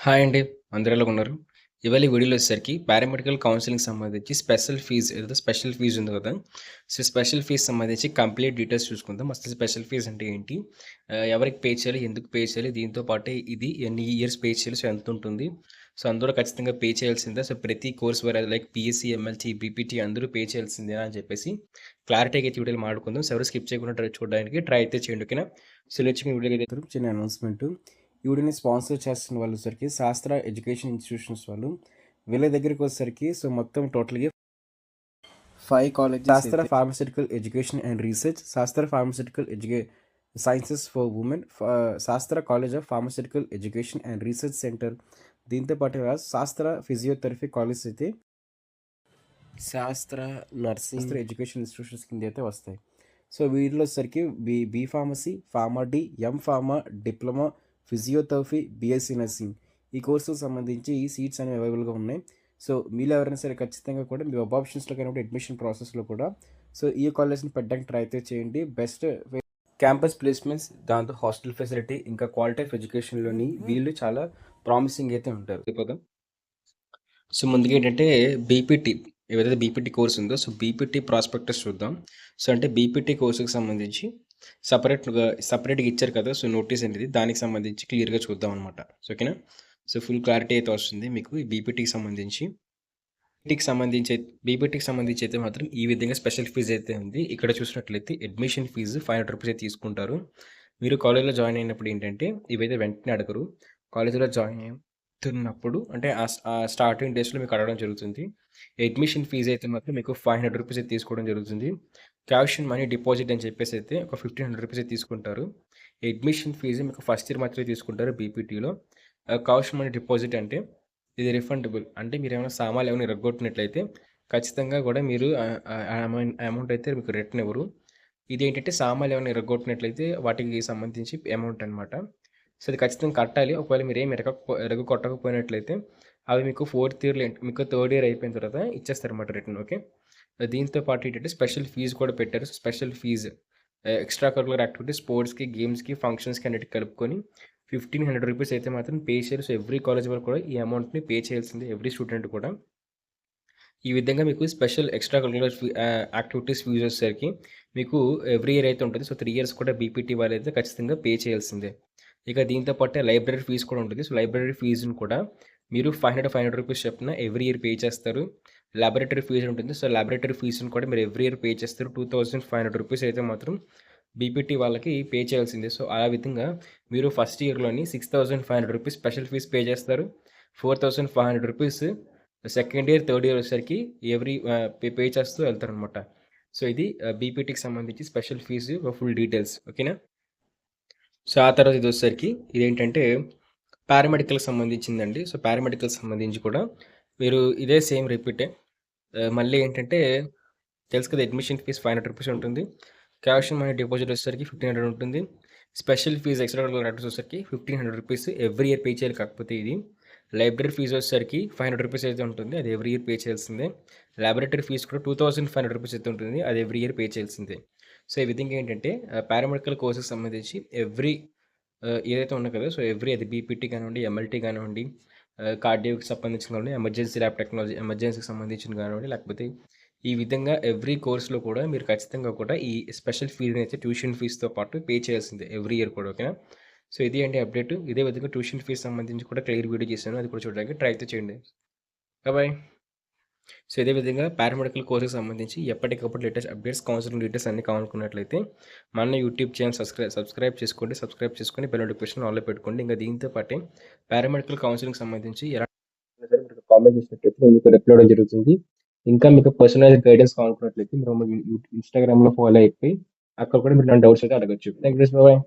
Hi అండి. అందరూ ఎలాగున్నారు? ఇవాళ ఈ వీడియోలో వచ్చేసరికి పారామెడికల్ కౌన్సెలింగ్‌కి సంబంధించి స్పెషల్ ఫీజ్ ఉంది కదా! సో, స్పెషల్ ఫీజ్ సంబంధించి కంప్లీట్ డీటెయిల్స్ చూసుకుందాం. అసలు స్పెషల్ ఫీజ్ అంటే ఏంటి? ఎవరికి పే చేయాలి? ఎందుకు పే చేయాలి? దీంతో పాటే ఇది ఎన్ని ఇయర్స్ పే చేయాలి? సో, ఎంతుంటుంది? సో, అందులో ఖచ్చితంగా పే చేయాల్సిందా? సో, ప్రతి course like PSC, MLT, BPT అందరూ పే చేయాల్సిందేనా అని చెప్పేసి క్లారిటీగా అయితే ఈ వీడియోలో మాట్లాడుకుందాం. సో, ఎవరు స్కిప్ చేయకుండా చూడడానికి ట్రై అయితే చేయండి. ఓకేనా? సో, లేచి వీడియోకి అయితే చిన్న అనౌన్స్‌మెంట్. ఈ వీడియోని స్పాన్సర్ చేస్తున్న వాళ్ళు వచ్చేసరికి శాస్త్ర ఎడ్యుకేషన్ ఇన్స్టిట్యూషన్స్ వాళ్ళు. వీళ్ళ దగ్గరికి వచ్చేసరికి సో మొత్తం టోటల్‌గా 5 కాలేజెస్ శాస్త్ర ఫార్మాస్యూటికల్ ఎడ్యుకేషన్ అండ్ రీసెర్చ్, శాస్త్ర ఫార్మాస్యూటికల్ సైన్సెస్ ఫర్ ఉమెన్, శాస్త్ర college of pharmaceutical education and research centre. దీంతో పాటు శాస్త్ర ఫిజియోథెరపీ కాలేజ్ అయితే శాస్త్ర నర్సింగ్ ఎడ్యుకేషన్ ఇన్స్టిట్యూషన్స్ కింద అయితే వస్తాయి. సో వీటిలో వచ్చేసరికి B pharmacy, pharma D, M pharma, diploma, physiotherapy, BSc nursing ఈ కోర్సుకు సంబంధించి ఈ సీట్స్ అనేవి అవైలబుల్గా ఉన్నాయి. సో మీరు ఎవరైనా సరే ఖచ్చితంగా కూడా మీ వెబ్ ఆప్షన్స్లో కానీ అడ్మిషన్ ప్రాసెస్లో కూడా సో ఈ కాలేజ్ని పెట్టడానికి ట్రై అయితే చేయండి. బెస్ట్ క్యాంపస్ ప్లేస్మెంట్స్, దాంతో హాస్టల్ ఫెసిలిటీ, ఇంకా క్వాలిటీ ఆఫ్ ఎడ్యుకేషన్లోని వీళ్ళు చాలా ప్రామిసింగ్ అయితే ఉంటారు. సో ముందుగా ఏంటంటే బీపీటీ, ఏదైతే బీపీటీ కోర్స్ ఉందో సో బీపీటీ ప్రాస్పెక్టస్ చూద్దాం. సో అంటే బీపీటీ కోర్సుకి సంబంధించి సపరేట్గా ఇచ్చారు కదా, సో నోటీస్ అనేది దానికి సంబంధించి క్లియర్గా చూద్దాం అనమాట. సో ఓకేనా? సో ఫుల్ క్లారిటీ అయితే వస్తుంది మీకు ఈ బీపీటీకి సంబంధించి. బీపీటీకి సంబంధించి అయితే మాత్రం ఈ విధంగా స్పెషల్ ఫీజు అయితే ఉంది. ఇక్కడ చూసినట్లయితే అడ్మిషన్ ఫీజు 500 రూపీస్ అయితే తీసుకుంటారు. మీరు కాలేజ్లో జాయిన్ అయినప్పుడు ఏంటంటే ఇవైతే వెంటనే అడగరు. కాలేజీలో జాయిన్ అవుతున్నప్పుడు అంటే ఆ స్టార్టింగ్ డేస్లో మీకు అడగడం జరుగుతుంది. అడ్మిషన్ ఫీజు అయితే మాత్రం మీకు 500 రూపీస్ అయితే తీసుకోవడం జరుగుతుంది. క్యాష్ మనీ డిపాజిట్ అని చెప్పేసి అయితే ఒక 1500 రూపీస్ అయితే తీసుకుంటారు. అడ్మిషన్ ఫీజు మీకు ఫస్ట్ ఇయర్ మాత్రమే తీసుకుంటారు బీపీటీలో. క్యాష్ మనీ డిపాజిట్ అంటే ఇది రిఫండబుల్. అంటే మీరేమైనా సామాన్లు ఏమైనా ఇరగ్గొట్టినట్లయితే ఖచ్చితంగా కూడా మీరు అమౌంట్ అయితే మీకు రిటర్న్ ఇవ్వరు. ఇదేంటంటే సామాన్లు ఏమైనా ఇరగ్గొట్టినట్లయితే వాటికి సంబంధించి అమౌంట్ అనమాట. సో అది ఖచ్చితంగా కట్టాలి. ఒకవేళ మీరేం కొట్టకపోయినట్లయితే అవి మీకు ఫోర్త్ ఇయర్‌లో మీకు థర్డ్ ఇయర్ అయిపోయిన తర్వాత ఇచ్చేస్తారన్నమాట రిటర్న్. ఓకే. దీంతో పాటు ఏంటంటే స్పెషల్ ఫీజ్ కూడా పెట్టారు. Special fees extra curricular activities, స్పోర్ట్స్‌కి, గేమ్స్‌కి, ఫంక్షన్స్‌కి అన్నిటికి కలుపుకొని 1500 రూపీస్ అయితే మాత్రం పే చేయాలి. సో ఎవ్రీ కాలేజ్ వాళ్ళు కూడా ఈ అమౌంట్‌ని పే చేయాల్సిందే, ఎవ్రీ స్టూడెంట్ కూడా. ఈ విధంగా మీకు special extra curricular activities fees వచ్చేసరికి మీకు ఎవ్రీ ఇయర్ అయితే ఉంటుంది. సో 3 ఇయర్స్ కూడా బీపీటీ వాళ్ళైతే ఖచ్చితంగా పే చేయాల్సిందే. ఇక దీంతో పాటే లైబ్రరీ ఫీజు కూడా ఉంటుంది. సో లైబ్రరీ ఫీజును కూడా మీరు 500 రూపీస్ చొప్పున ఎవ్రీ ఇయర్ పే చేస్తారు. లాబొరేటరీ ఫీజు ఉంటుంది. సో లాబొరేటరీ ఫీజును కూడా మీరు ఎవ్రీ ఇయర్ పే చేస్తారు. 2500 రూపీస్ అయితే మాత్రం బీపీటీ వాళ్ళకి పే చేయాల్సిందే. సో ఆ విధంగా మీరు ఫస్ట్ ఇయర్‌లోని 6500 రూపీస్ స్పెషల్ ఫీజ్ పే చేస్తారు. 4500 rupees second year, third year వచ్చేసరికి పే చేస్తూ వెళ్తారనమాట. సో ఇది బీపీటీకి సంబంధించి స్పెషల్ ఫీజు ఫుల్ డీటెయిల్స్. ఓకేనా? సో ఆ తర్వాత ఇది వచ్చేసరికి ఇదేంటంటే పారామెడికల్‌కి సంబంధించిందండి. సో పారామెడికల్‌కి సంబంధించి కూడా మీరు ఇదే సేమ్ రిపీటే. మళ్ళీ ఏంటంటే తెలుసు కదా, అడ్మిషన్ ఫీజ్ 500 రూపీస్ ఉంటుంది. క్యాష్ మనీ డిపాజిట్ వచ్చేసరికి 1500 ఉంటుంది. Special fees extra curricular activities వచ్చేసరికి 1500 రూపీస్ ఎవ్రీ ఇయర్ పే చేయాలి. కాకపోతే ఇది లైబ్రరీ ఫీజు వచ్చేసరికి 500 రూపీస్ అయితే ఉంటుంది. అది ఎవ్రీ ఇయర్ పే చేయాల్సిందే. లాబొరేటరీ ఫీజు కూడా 2500 రూపీస్ అయితే ఉంటుంది. అది ఎవ్రీ ఇయర్ పే చేయాల్సిందే. సో ఈ విధంగా ఏంటంటే పారామెడికల్ కోర్స్‌కి సంబంధించి ఏదైతే ఉన్నాయి కదా, సో ఎవ్రీ అది బీపీటీ కానివ్వండి, ఎంఎల్టీ కానివ్వండి, కార్డియోకి సంబంధించిన కానివ్వండి, ఎమర్జెన్సీ ల్యాబ్ టెక్నాలజీ ఎమర్జెన్సీకి సంబంధించిన కానివ్వండి, లేకపోతే ఈ విధంగా ఎవ్రీ కోర్స్‌లో కూడా మీరు ఖచ్చితంగా కూడా ఈ స్పెషల్ ఫీజ్‌ని అయితే ట్యూషన్ ఫీజ్‌తో పాటు పే చేయాల్సిందే ఎవ్రీ ఇయర్ కూడా. ఓకేనా? సో ఇది అండి అప్డేట్. ఇదే విధంగా ట్యూషన్ ఫీజ్ సంబంధించి కూడా క్లియర్ వీడియో చేశాను. అది కూడా చూడడానికి ట్రై అయితే చేయండి. బాయ్. సో ఇదే విధంగా పారామెడికల్ కోర్స్‌కి సంబంధించి ఎప్పటికప్పుడు లేటెస్ట్ అప్డేట్స్, కౌన్సిలింగ్ డీటెయిల్స్ అన్నీ కావాలనుకున్నట్లయితే మన యూట్యూబ్ ఛానల్ సబ్స్క్రైబ్ చేసుకోండి. సబ్స్క్రైబ్ చేసుకొని బెల్ నోటిఫికేషన్ ఆన్‌లో పెట్టుకోండి. ఇంకా దీంతో పాటే పారామెడికల్ కౌన్సిలింగ్‌కి సంబంధించి సరే మీరు కామెంట్ చేసినట్లయితే నేను మీకు రిప్లై ఇవ్వడం జరుగుతుంది. ఇంకా మీకు పర్సనలైజ్డ్ గైడెన్స్ కావాలనుకున్నట్లయితే మీరు ఇన్‌స్టాగ్రామ్‌లో ఫాలో అయిపోయి అక్కడ కూడా మీరు నన్ను డౌట్స్ అయితే అడగొచ్చు. Thank you. బాయ్.